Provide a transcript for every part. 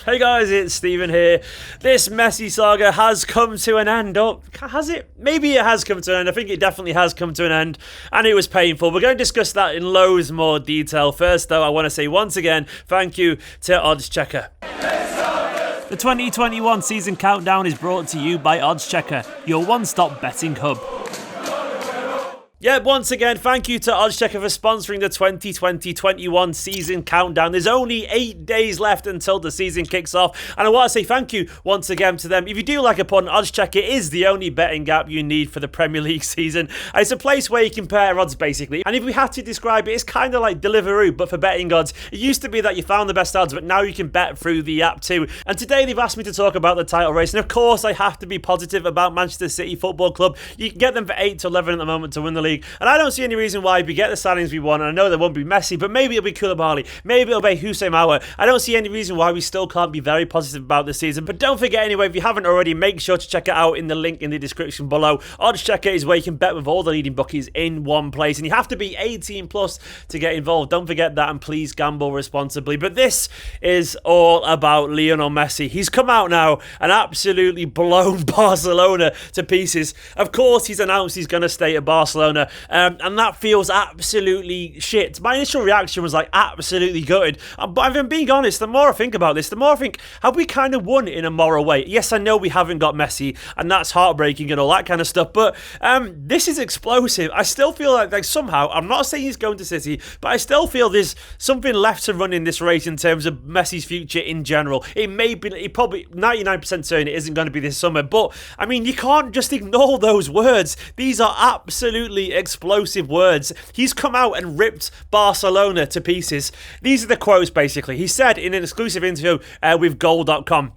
Hey guys, it's Steven here. This Messi saga has come to an end. Oh, has it? Maybe it has come to an end. I think it definitely has come to an end, and it was painful. We're going to discuss that in loads more detail. First, though, I want to say once again, thank you to Odds Checker. The 2021 season countdown is brought to you by Odds Checker, your one-stop betting hub. Yeah, once again, thank you to Oddschecker for sponsoring the 2020-21 season countdown. There's only 8 days left until the season kicks off, and I want to say thank you once again to them. If you do like a pun, Oddschecker is the only betting app you need for the Premier League season. It's a place where you compare odds, basically, and if we had to describe it, it's kind of like Deliveroo, but for betting odds. It used to be that you found the best odds, but now you can bet through the app too. And today they've asked me to talk about the title race, and of course I have to be positive about Manchester City Football Club. You can get them for 8 to 11 at the moment to win the league. And I don't see any reason why we get the signings we want. And I know there won't be Messi, but maybe it'll be Koulibaly. Maybe it'll be Hussein Aouar. I don't see any reason why we still can't be very positive about the season. But don't forget anyway, if you haven't already, make sure to check it out in the link in the description below. Oddschecker is where you can bet with all the leading bookies in one place. And you have to be 18 plus to get involved. Don't forget that, and please gamble responsibly. But this is all about Lionel Messi. He's come out now and absolutely blown Barcelona to pieces. Of course, he's announced he's going to stay at Barcelona. And that feels absolutely shit. My initial reaction was like absolutely gutted. But if I'm being honest, the more I think about this, the more I think, have we kind of won in a moral way? Yes, I know we haven't got Messi, and that's heartbreaking and all that kind of stuff, but this is explosive. I still feel like somehow, I'm not saying he's going to City, but I still feel there's something left to run in this race in terms of Messi's future in general. It may be, it probably 99% certain it isn't going to be this summer, but I mean, you can't just ignore those words. These are absolutely explosive words. He's come out and ripped Barcelona to pieces. These are the quotes, basically. He said in an exclusive interview with Goal.com,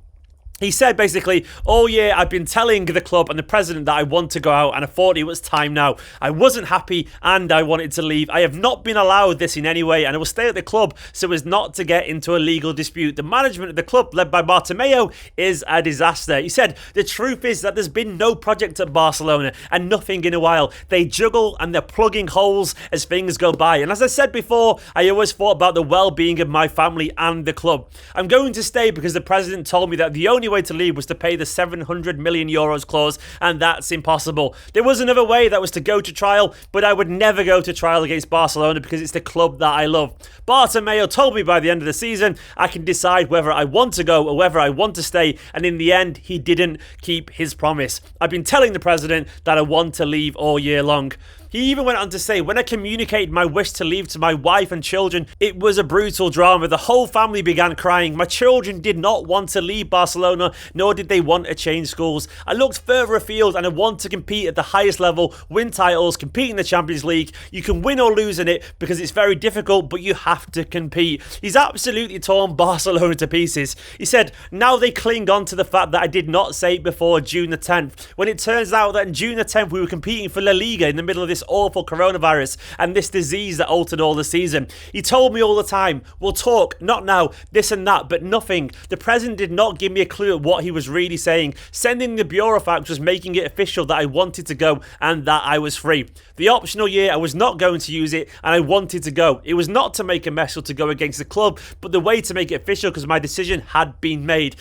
he said basically, all year I've been telling the club and the president that I want to go out, and I thought it was time now. I wasn't happy and I wanted to leave. I have not been allowed this in any way, and I will stay at the club so as not to get into a legal dispute. The management of the club, led by Bartomeu, is a disaster. He said, the truth is that there's been no project at Barcelona and nothing in a while. They juggle and they're plugging holes as things go by. And as I said before, I always thought about the well-being of my family and the club. I'm going to stay because the president told me that the only way to leave was to pay the 700 million euros clause, and that's impossible. There was another way, that was to go to trial, but I would never go to trial against Barcelona because it's the club that I love. Bartomeu told me by the end of the season I can decide whether I want to go or whether I want to stay, and in the end he didn't keep his promise. I've been telling the president that I want to leave all year long. He even went on to say, when I communicated my wish to leave to my wife and children, it was a brutal drama. The whole family began crying. My children did not want to leave Barcelona, nor did they want to change schools. I looked further afield and I want to compete at the highest level, win titles, compete in the Champions League. You can win or lose in it because it's very difficult, but you have to compete. He's absolutely torn Barcelona to pieces. He said, now they cling on to the fact that I did not say it before June the 10th, when it turns out that in June the 10th we were competing for La Liga in the middle of this awful coronavirus and this disease that altered all the season. He told me all the time, we'll talk, not now, this and that, but nothing. The president did not give me a clue at what he was really saying. Sending the burofax was making it official that I wanted to go and that I was free. The optional year, I was not going to use it and I wanted to go. It was not to make a mess or to go against the club, but the way to make it official because my decision had been made.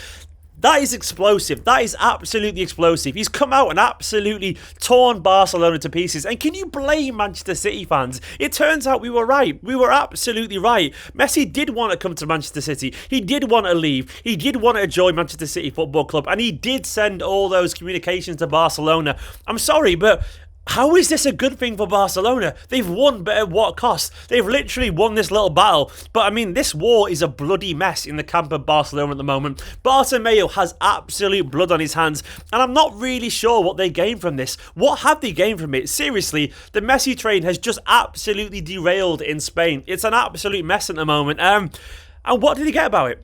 That is explosive. That is absolutely explosive. He's come out and absolutely torn Barcelona to pieces. And can you blame Manchester City fans? It turns out we were right. We were absolutely right. Messi did want to come to Manchester City. He did want to leave. He did want to join Manchester City Football Club. And he did send all those communications to Barcelona. I'm sorry, but how is this a good thing for Barcelona? They've won, but at what cost? They've literally won this little battle. But I mean, this war is a bloody mess in the camp of Barcelona at the moment. Bartomeu has absolute blood on his hands, and I'm not really sure what they gained from this. What have they gained from it? Seriously, the Messi train has just absolutely derailed in Spain. It's an absolute mess at the moment. And what did they get about it?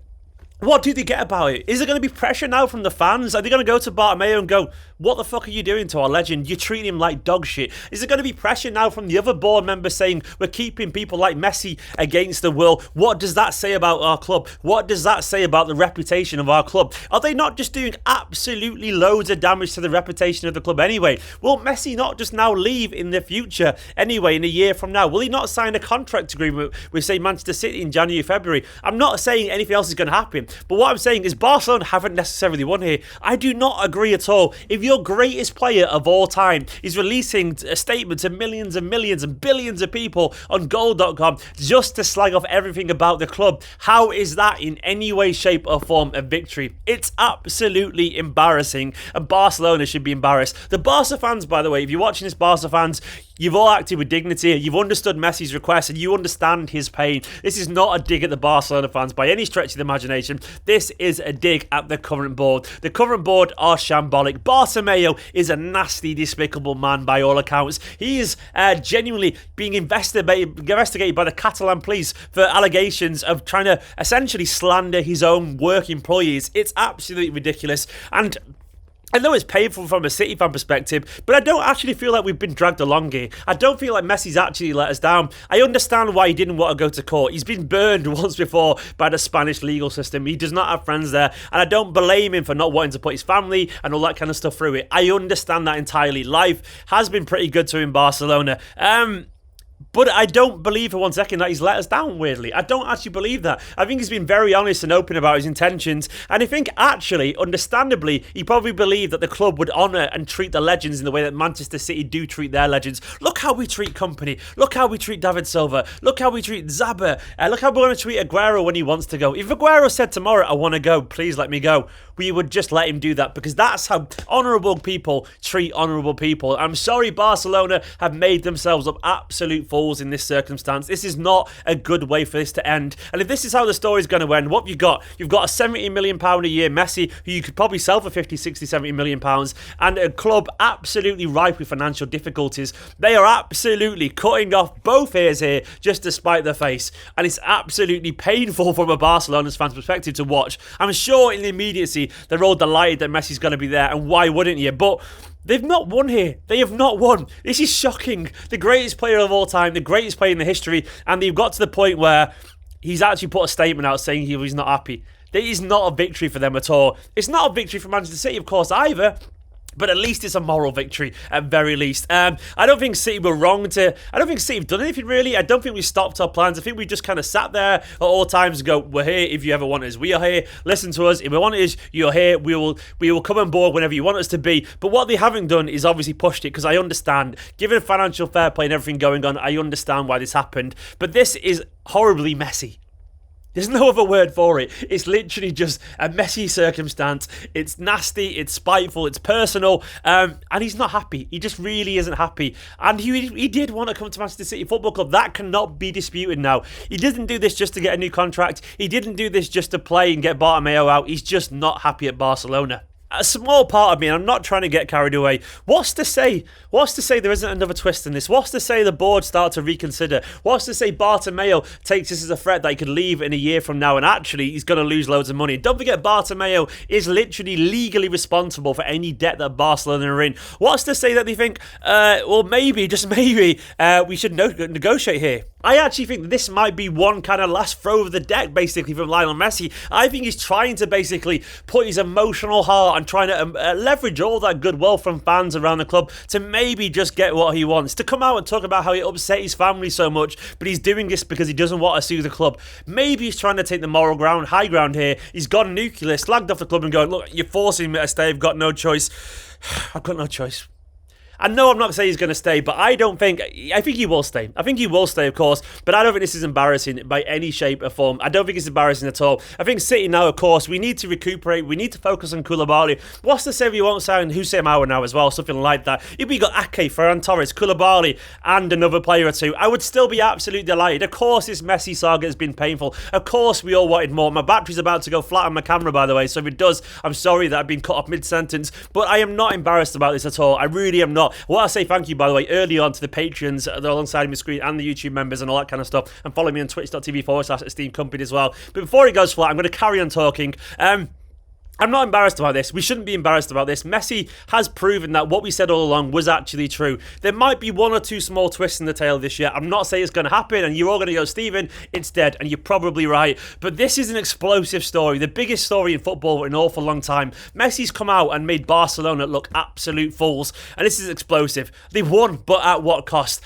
What do they get about it? Is there going to be pressure now from the fans? Are they going to go to Bartomeu and go, what the fuck are you doing to our legend? You're treating him like dog shit. Is there going to be pressure now from the other board members saying we're keeping people like Messi against the will? What does that say about our club? What does that say about the reputation of our club? Are they not just doing absolutely loads of damage to the reputation of the club anyway? Will Messi not just now leave in the future anyway, in a year from now? Will he not sign a contract agreement with, say, Manchester City in January, February? I'm not saying anything else is going to happen. But what I'm saying is Barcelona haven't necessarily won here. I do not agree at all. If your greatest player of all time is releasing a statement to millions and millions and billions of people on goal.com just to slag off everything about the club, how is that in any way, shape or form a victory? It's absolutely embarrassing, and Barcelona should be embarrassed. The Barca fans, by the way, if you're watching this, Barca fans, you've all acted with dignity. You've understood Messi's request and you understand his pain. This is not a dig at the Barcelona fans by any stretch of the imagination. This is a dig at the current board. The current board are shambolic. Bartomeu is a nasty, despicable man by all accounts. He is genuinely being investigated by the Catalan police for allegations of trying to essentially slander his own work employees. It's absolutely ridiculous. And I know it's painful from a City fan perspective, but I don't actually feel like we've been dragged along here. I don't feel like Messi's actually let us down. I understand why he didn't want to go to court. He's been burned once before by the Spanish legal system. He does not have friends there, and I don't blame him for not wanting to put his family and all that kind of stuff through it. I understand that entirely. Life has been pretty good to him in Barcelona. But I don't believe for one second that he's let us down, weirdly. I don't actually believe that. I think he's been very honest and open about his intentions. And I think, actually, understandably, he probably believed that the club would honour and treat the legends in the way that Manchester City do treat their legends. Look how we treat Kompany. Look how we treat David Silva. Look how we treat Zaba. Look how we're going to treat Aguero when he wants to go. If Aguero said tomorrow, I want to go, please let me go, we would just let him do that, because that's how honourable people treat honourable people. I'm sorry Barcelona have made themselves up absolute fools in this circumstance. This is not a good way for this to end. And if this is how the story's going to end, what have you got? You've got a £70 million a year Messi, who you could probably sell for 50, 60, £70 million, and a club absolutely ripe with financial difficulties. They are absolutely cutting off both ears here just to spite their face. And it's absolutely painful from a Barcelona's fan's perspective to watch. I'm sure in the immediacy they're all delighted that Messi's going to be there, and why wouldn't you? But they've not won here. They have not won. This is shocking. The greatest player of all time, the greatest player in the history, and they've got to the point where he's actually put a statement out saying he's not happy. It is not a victory for them at all. It's not a victory for Manchester City, of course, either. But at least it's a moral victory, at very least. I don't think City were wrong to... I don't think City have done anything, really. I don't think we stopped our plans. I think we just kind of sat there at all times and go, we're here if you ever want us. We are here. Listen to us. If we want us, you're here. We will come on board whenever you want us to be. But what they haven't done is obviously pushed it, because I understand. Given financial fair play and everything going on, I understand why this happened. But this is horribly messy. There's no other word for it. It's literally just a messy circumstance. It's nasty, it's spiteful, it's personal, and he's not happy. He just really isn't happy. And he did want to come to Manchester City Football Club. That cannot be disputed now. He didn't do this just to get a new contract. He didn't do this just to play and get Bartomeu out. He's just not happy at Barcelona. A small part of me, and I'm not trying to get carried away, what's to say there isn't another twist in this? What's to say the board start to reconsider? What's to say Bartomeu takes this as a threat that he could leave in a year from now and actually he's going to lose loads of money? Don't forget, Bartomeu is literally legally responsible for any debt that Barcelona are in. What's to say that they think, well, maybe, just maybe, we should negotiate here? I actually think this might be one kind of last throw of the deck, basically, from Lionel Messi. I think he's trying to basically put his emotional heart and trying to leverage all that goodwill from fans around the club to maybe just get what he wants. To come out and talk about how it upset his family so much, but he's doing this because he doesn't want to sue the club. Maybe he's trying to take the moral ground, high ground here. He's gone nuclear, slagged off the club and going, look, you're forcing me to stay. I've got no choice. I've got no choice. I know I'm not saying he's going to stay, but I think he will stay. I think he will stay, of course, but I don't think this is embarrassing by any shape or form. I don't think it's embarrassing at all. I think City now, of course, we need to recuperate. We need to focus on Koulibaly. What's to say we won't sign Hussein Aouar now as well, something like that. If we got Ake, Ferran Torres, Koulibaly, and another player or two, I would still be absolutely delighted. Of course, this Messi saga has been painful. Of course, we all wanted more. My battery's about to go flat on my camera, by the way, so if it does, I'm sorry that I've been cut off mid-sentence, but I am not embarrassed about this at all. I really am not. What I say thank you, by the way, early on to the patrons that are alongside my screen and the YouTube members and all that kind of stuff. And follow me on twitch.tv/Esteemed Kompany as well. But before it goes flat, I'm going to carry on talking. I'm not embarrassed about this. We shouldn't be embarrassed about this. Messi has proven that what we said all along was actually true. There might be one or two small twists in the tail this year. I'm not saying it's going to happen, and you're all going to go, Stephen, it's dead, and you're probably right. But this is an explosive story, the biggest story in football in an awful long time. Messi's come out and made Barcelona look absolute fools, and this is explosive. They've won, but at what cost?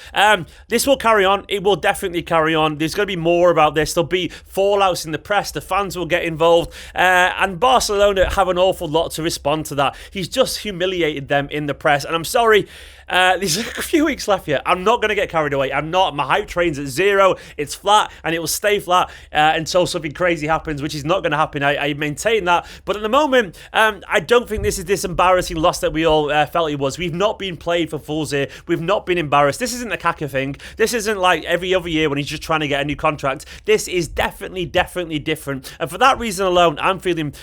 This will carry on. It will definitely carry on. There's going to be more about this. There'll be fallouts in the press. The fans will get involved, and Barcelona have an awful lot to respond to that. He's just humiliated them in the press, and I'm sorry, there's a few weeks left here. I'm not going to get carried away. I'm not. My hype train's at 0. It's flat, and it will stay flat until something crazy happens, which is not going to happen. I maintain that. But at the moment, I don't think this is this embarrassing loss that we all felt it was. We've not been played for fools here. We've not been embarrassed. This isn't a Kaka thing. This isn't like every other year when he's just trying to get a new contract. This is definitely different. And for that reason alone, I'm feeling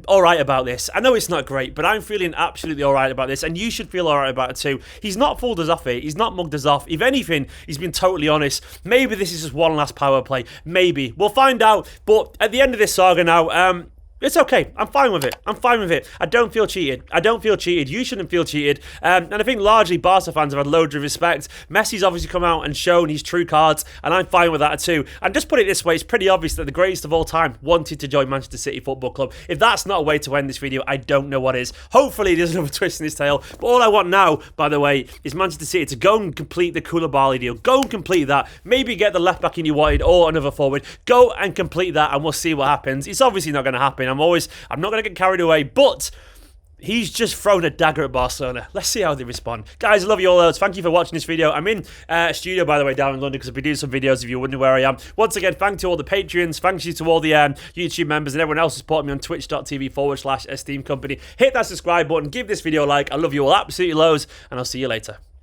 all right about this. I know it's not great, but I'm feeling absolutely all right about this, and you should feel all right about it too. He's not fooled us off here. He's not mugged us off. If anything, he's been totally honest. Maybe this is just one last power play. Maybe. We'll find out. But at the end of this saga now, it's okay. I'm fine with it. I don't feel cheated. You shouldn't feel cheated. And I think largely Barca fans have had loads of respect. Messi's obviously come out and shown his true cards, and I'm fine with that too. And just put it this way, it's pretty obvious that the greatest of all time wanted to join Manchester City Football Club. If that's not a way to end this video, I don't know what is. Hopefully there's another twist in his tail. But all I want now, by the way, is Manchester City to go and complete the Koulibaly deal. Go and complete that. Maybe get the left back in you wanted or another forward. Go and complete that, and we'll see what happens. It's obviously not going to happen. I'm not going to get carried away, but he's just thrown a dagger at Barcelona. Let's see how they respond. Guys, I love you all loads. Thank you for watching this video. I'm in a studio, by the way, down in London, because I've been doing some videos if you're wondering where I am. Once again, thank you to all the Patreons. Thank you to all the YouTube members and everyone else who supported me on twitch.tv/Esteemed Kompany. Hit that subscribe button. Give this video a like. I love you all absolutely loads, and I'll see you later.